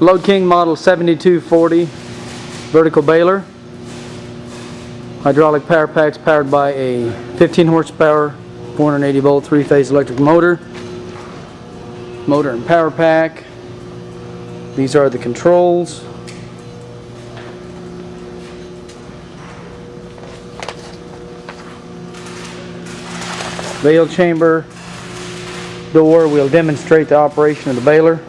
Load King model 7240 vertical baler. Hydraulic power packs powered by a 15 horsepower 480 volt 3-phase electric motor. Motor and power pack. These are the controls. Bale chamber door will demonstrate the operation of the baler.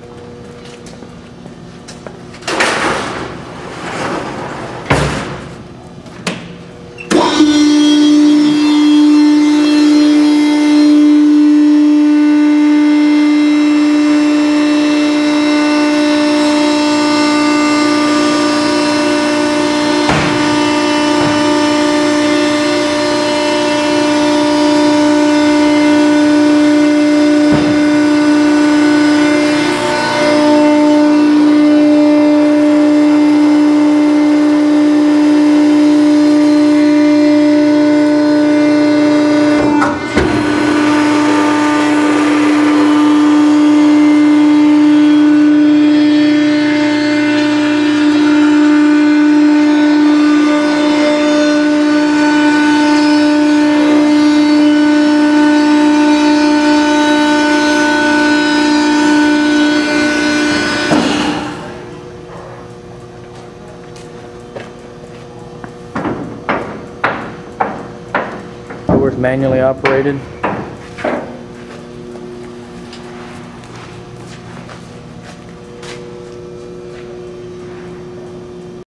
Doors manually operated.